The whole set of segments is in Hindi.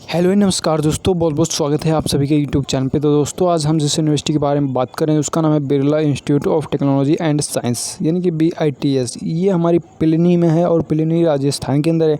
हेलो नमस्कार दोस्तों, बहुत बहुत स्वागत है आप सभी के यूट्यूब चैनल पे। तो दोस्तों आज हम जिस यूनिवर्सिटी के बारे में बात करें उसका नाम है Birla institute of technology and science यानी कि BITS। ये हमारी पिलनी में है और पिलनी राजस्थान के अंदर है।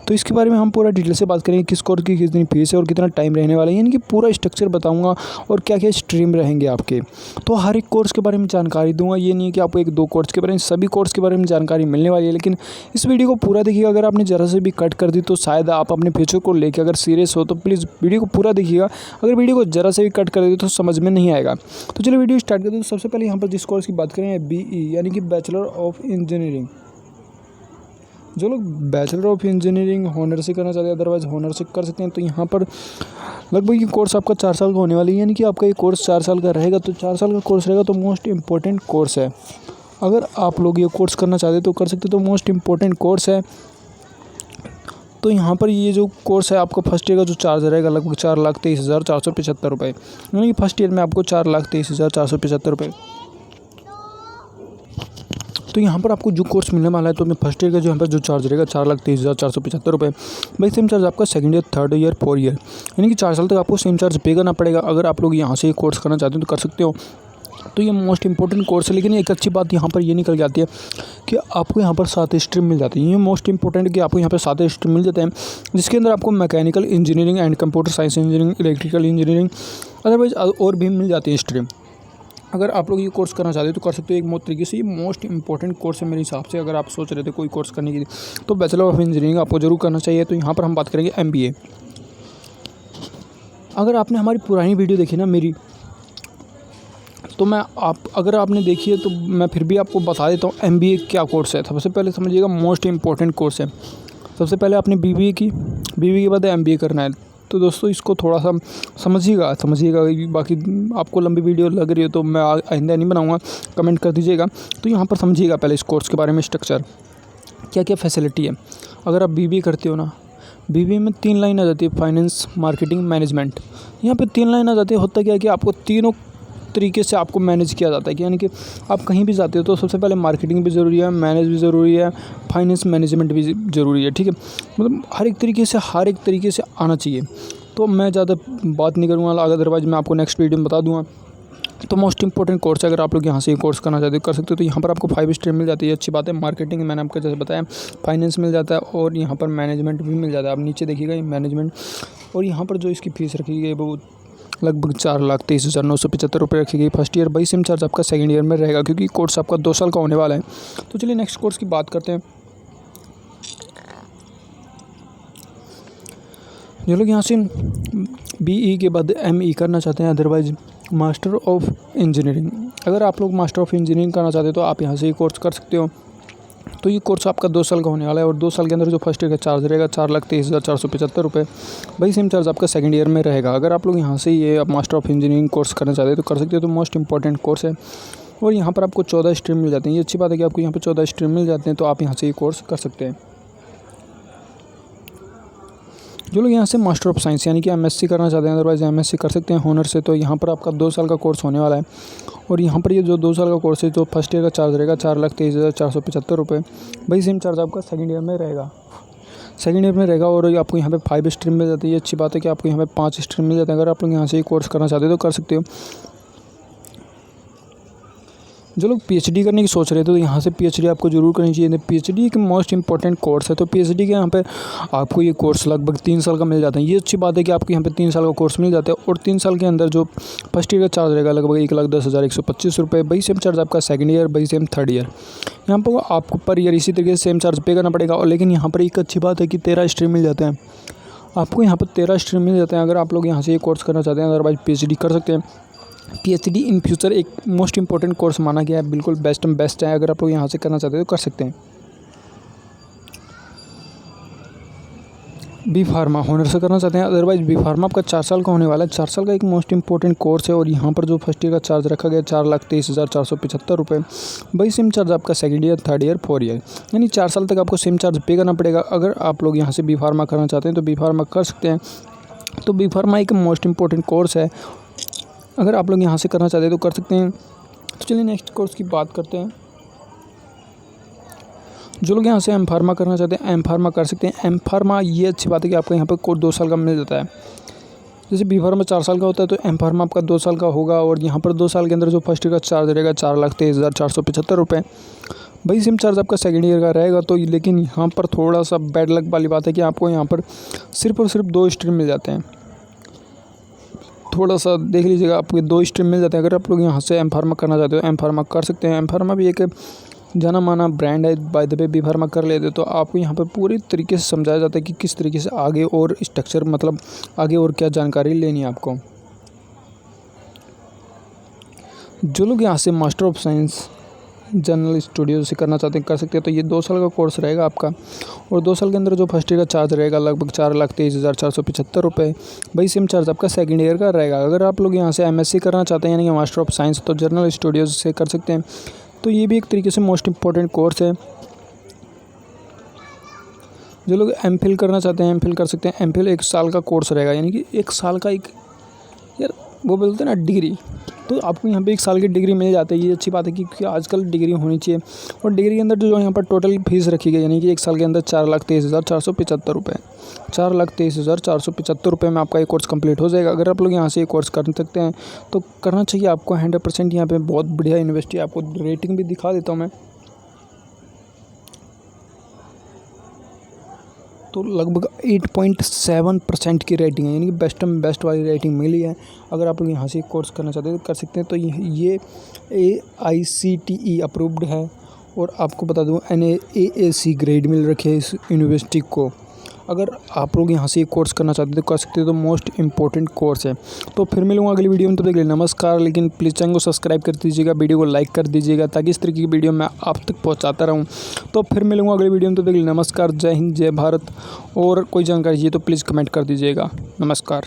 तो इसके बारे में हम पूरा डिटेल से बात करेंगे, किस कोर्स की कितनी फीस है और कितना टाइम रहने वाला है, यानी कि पूरा स्ट्रक्चर बताऊँगा और क्या क्या स्ट्रीम रहेंगे आपके। तो हर एक कोर्स के बारे में जानकारी दूँगा, ये नहीं है कि आपको एक दो कोर्स के बारे में, सभी कोर्स के बारे में जानकारी मिलने वाली है। लेकिन इस वीडियो को पूरा देखिएगा, अगर आपने ज़रा से भी कट कर दी तो शायद आप अपने फ्यूचर को लेकर अगर सीरियस हो तो प्लीज़ वीडियो को पूरा देखिएगा। अगर वीडियो को ज़रा से भी कट कर दे तो समझ में नहीं आएगा। तो चलिए वीडियो स्टार्ट करते हैं। तो सबसे पहले यहाँ पर जिस कोर्स की बात करें BE यानी कि बैचलर ऑफ इंजीनियरिंग। जो लोग बैचलर ऑफ इंजीनियरिंग हॉनर से करना चाहते हैं, अदरवाइज हॉनर से कर सकते हैं। तो यहाँ पर लगभग ये कोर्स आपका 4 साल का होने वाली है, यानी कि आपका ये कोर्स 4 साल का रहेगा। तो 4 साल का कोर्स रहेगा तो मोस्ट इम्पोर्टेंट कोर्स है। अगर आप लोग ये कोर्स करना चाहते तो कर सकते, तो मोस्ट इम्पोर्टेंट कोर्स है। तो यहाँ पर ये जो कोर्स है आपका फर्स्ट ईयर का जो चार्ज रहेगा लगभग 4,23,475 रुपये, यानी कि फर्स्ट ईयर में आपको 4,23,475 रुपये। तो यहाँ पर आपको जो कोर्स मिलने वाला है, तो अपने फर्स्ट ईयर का जो यहाँ पर जो चार्ज रहेगा 4,23,475 रुपये। भाई सेम चार्ज आपका second year, third year, 4 year, यानी कि 4 साल तक आपको सेम चार्ज पे करना पड़ेगा। अगर आप लोग यहाँ से कोर्स करना चाहते हो तो कर सकते हो। तो ये मोस्ट इंपॉर्टेंट कोर्स है। लेकिन एक अच्छी बात यहाँ पर ये निकल जाती है कि आपको यहाँ पर 7 स्ट्रीम मिल जाती है। ये मोस्ट इंपॉर्टेंट कि आपको यहाँ पर 7 स्ट्रीम मिल जाते हैं, जिसके अंदर आपको mechanical engineering and computer science engineering, electrical engineering, otherwise और भी मिल जाती है स्ट्रीम। अगर आप लोग ये कोर्स करना चाहते हो तो कर सकते हो। एक तरीके से ये मोस्ट इंपॉर्टेंट कोर्स है मेरे हिसाब से। अगर आप सोच रहे थे कोई कोर्स करने के लिए तो बैचलर ऑफ इंजीनियरिंग आपको जरूर करना चाहिए। तो यहाँ पर हम बात करेंगे MBA। अगर आपने हमारी पुरानी वीडियो देखी ना मेरी, तो अगर आपने देखी है तो मैं फिर भी आपको बता देता हूँ MBA क्या कोर्स है। सबसे पहले समझिएगा, मोस्ट इम्पॉर्टेंट कोर्स है। सबसे पहले आपने BBA की, BBA के बाद MBA करना है। तो दोस्तों इसको थोड़ा सा समझिएगा। बाकी आपको लंबी वीडियो लग रही है तो मैं आइंदा नहीं बनाऊँगा, कमेंट कर दीजिएगा। तो यहाँ पर समझिएगा पहले इस कोर्स के बारे में, स्ट्रक्चर क्या क्या फैसिलिटी है। अगर आप BBA करते हो ना, BBA में 3 लाइन आ जाती है, फाइनेंस, मार्केटिंग, मैनेजमेंट। यहाँ पे 3 लाइन आ जाती है। होता क्या है कि आपको तीनों तरीके से आपको मैनेज किया जाता है, यानी कि आप कहीं भी जाते हो तो सबसे पहले मार्केटिंग भी ज़रूरी है, मैनेज भी ज़रूरी है, फाइनेंस मैनेजमेंट भी ज़रूरी है। ठीक है, मतलब हर एक तरीके से आना चाहिए। तो मैं ज़्यादा बात नहीं करूँगा, अदरवाइज मैं आपको नेक्स्ट वीडियो में बता दूँगा। तो मोस्ट इंपॉर्टेंट कोर्स है। अगर आप लोग यहाँ से कोर्स करना चाहते हो कर सकते हो। तो यहाँ पर आपको 5 स्ट्रीम मिल जाती है, अच्छी बात है। मार्केटिंग मैंने आपको जैसे बताया, फाइनेंस मिल जाता है और यहाँ पर मैनेजमेंट भी मिल जाता है। आप नीचे देखिएगा ये मैनेजमेंट। और यहाँ पर जो इसकी फ़ीस रखी गई वो लगभग 4,23,975 रुपये रखी गई first year. By same charge आपका सेकंड ईयर में रहेगा, क्योंकि कोर्स आपका 2 साल का होने वाला है। तो चलिए नेक्स्ट कोर्स की बात करते हैं। जो लोग यहाँ से BE के बाद ME करना चाहते हैं, अदरवाइज मास्टर ऑफ इंजीनियरिंग, अगर आप लोग मास्टर ऑफ इंजीनियरिंग करना चाहते हो तो आप यहाँ से ये कोर्स कर सकते हो। तो ये कोर्स आपका 2 साल का होने वाला है और 2 साल के अंदर जो फर्स्ट ईयर का चार्ज रहेगा 4,23,475 रुपये। भाई सेम चार्ज आपका सेकंड ईयर में रहेगा। अगर आप लोग यहाँ से ये मास्टर ऑफ इंजीनियरिंग कोर्स करना चाहते हो तो कर सकते हो। तो मोस्ट इंपॉर्टेंट कोर्स है। और यहाँ पर आपको 14 स्ट्रीम मिल जाते हैं। ये अच्छी बात है कि आपको यहाँ पर 14 स्ट्रीम मिल जाते हैं, तो आप यहाँ से ये कोर्स कर सकते हैं। जो लोग यहाँ से मास्टर ऑफ साइंस यानी कि MSc करना चाहते हैं, अदरवाइज MSc कर सकते हैं हॉनर से। तो यहाँ पर आपका 2 साल का कोर्स होने वाला है। और यहाँ पर ये जो 2 साल का कोर्स है, तो फर्स्ट ईयर का चार्ज रहेगा 4,23,475 रुपये। भाई सेम चार्ज आपका सेकंड ईयर में रहेगा। और आपको यहाँ पे 5 स्ट्रीम मिल जाती है। अच्छी बात है कि आपको यहाँ पे 5 स्ट्रीम मिल जाते हैं। अगर आप लोग यहाँ से ये कोर्स करना चाहते हो तो कर सकते हो। जो लोग PhD करने की सोच रहे थे तो यहाँ से PhD आपको जरूर करनी चाहिए। PhD एक मोस्ट इंपॉर्टेंट कोर्स है। तो PhD के यहाँ पे आपको ये कोर्स लगभग 3 साल का मिल जाता है। ये अच्छी बात है कि आपको यहाँ पे 3 साल का कोर्स मिल जाता है। और 3 साल के अंदर जो फर्स्ट ईयर का चार्ज रहेगा लगभग 1,10,125 रुपये। बाई सेम चार्ज आपका second year, by same third year. यहाँ पर आपको पर ईयर इसी तरीके से सेम चार्ज पे करना पड़ेगा। और लेकिन यहाँ पर एक अच्छी बात है कि 13 स्ट्रीम मिल जाते हैं आपको। यहाँ पर 13 स्ट्रीम मिल जाते हैं। अगर आप लोग यहाँ से ये कोर्स करना चाहते हैं, अदरवाइज PhD कर सकते हैं। PhD इन फ्यूचर एक मोस्ट इंपॉर्टेंट कोर्स माना गया है, बिल्कुल बेस्ट है। अगर आप लोग यहाँ से करना चाहते हो तो कर सकते हैं। B फार्मा हॉनर से करना चाहते हैं, अदरवाइज B फार्मा आपका 4 साल का होने वाला है। 4 साल का एक मोस्ट इंपॉर्टेंट कोर्स है। और यहाँ पर जो फर्स्ट ईयर का चार्ज रखा गया 4,23,475 रुपये। भाई सेम चार्ज आपका second year, third year, 4 year, यानी 4 साल तक आपको सेम चार्ज पे करना पड़ेगा। अगर आप लोग यहाँ से B फार्मा करना चाहते हैं तो B फार्मा कर सकते हैं। तो B फार्मा एक मोस्ट इंपॉर्टेंट कोर्स है। अगर आप लोग यहाँ से करना चाहते हैं तो कर सकते हैं। तो चलिए नेक्स्ट कोर्स की बात करते हैं। जो लोग यहाँ से एम फार्मा करना चाहते हैं एम फार्मा कर सकते हैं। एम फार्मा ये अच्छी बात है कि आपको यहाँ पर कोर्स 2 साल का मिल जाता है। जैसे बी फार्मा 4 साल का होता है तो एम फार्मा आपका 2 साल का होगा। और यहाँ पर 2 साल के अंदर जो फर्स्ट ईयर का चार्ज रहेगा 4,23,475 रुपये। भाई सिम चार्ज आपका सेकेंड ईयर का रहेगा। तो लेकिन यहाँ पर थोड़ा सा बैड लक वाली बात है कि आपको यहाँ पर सिर्फ और सिर्फ 2 स्ट्रीम मिल जाते हैं। थोड़ा सा देख लीजिएगा, आपके 2 स्ट्रीम मिल जाते हैं। अगर आप लोग यहाँ से एम फार्मा करना चाहते हो एम फार्मा कर सकते हैं। एम फार्मा भी एक जाना माना ब्रांड है। By the way B pharma कर लेते तो आपको यहाँ पर पूरी तरीके से समझाया जाता है कि किस तरीके से आगे और स्ट्रक्चर मतलब आगे और क्या जानकारी लेनी है आपको। जो लोग यहाँ से master of science general studio से करना चाहते हैं कर सकते हैं। तो ये 2 साल का कोर्स रहेगा आपका। और 2 साल के अंदर जो फर्स्ट ईयर का चार्ज रहेगा लगभग 4,23,475 रुपये। भाई सिम चार्ज आपका सेकेंड ईयर का रहेगा। अगर आप लोग यहाँ से MSc करना चाहते हैं यानी कि मास्टर ऑफ साइंस तो जनरल स्टूडियो से कर सकते हैं। तो ये भी एक तरीके से मोस्ट इम्पॉर्टेंट कोर्स है। जो लोग MPhil करना चाहते हैं MPhil कर सकते हैं। MPhil 1 साल का कोर्स रहेगा यानी कि 1 साल का एक यार वो बोलते हैं ना डिग्री। तो आपको यहाँ पे 1 साल की डिग्री मिल जाती है। ये अच्छी बात है क्योंकि आजकल डिग्री होनी चाहिए। और डिग्री के अंदर जो यहाँ पर टोटल फीस रखी गई यानी कि 1 साल के अंदर 4,23,475 रुपये। 4,23,475 रुपये में आपका ये कोर्स कंप्लीट हो जाएगा। अगर आप लोग यहाँ से ये कोर्स कर सकते हैं तो करना चाहिए आपको 100%। यहाँ पे बहुत बढ़िया यूनिवर्सिटी है। आपको रेटिंग भी दिखा देता हूँ मैं। तो लगभग 8.7% की रेटिंग है यानी कि बेस्ट में बेस्ट वाली रेटिंग मिली है। अगर आप लोग यहाँ से कोर्स करना चाहते हैं तो कर सकते हैं। तो ये AICTE अप्रूव्ड है। और आपको बता दूँ NAAC ग्रेड मिल रखी है इस यूनिवर्सिटी को। अगर आप लोग यहाँ से कोर्स करना चाहते हैं तो कर सकते हैं। तो मोस्ट इम्पोर्टेंट कोर्स है। तो फिर मिलूँगा अगली वीडियो में। तो देखिए नमस्कार। लेकिन प्लीज़ चैनल को सब्सक्राइब कर दीजिएगा, वीडियो को लाइक कर दीजिएगा ताकि इस तरीके की वीडियो मैं आप तक पहुँचाता रहूँ। तो फिर मिलूँगा अगली वीडियो में। तो देखिए नमस्कार, जय हिंद, जय भारत। और कोई जानकारी चाहिए तो प्लीज़ कमेंट कर दीजिएगा। नमस्कार।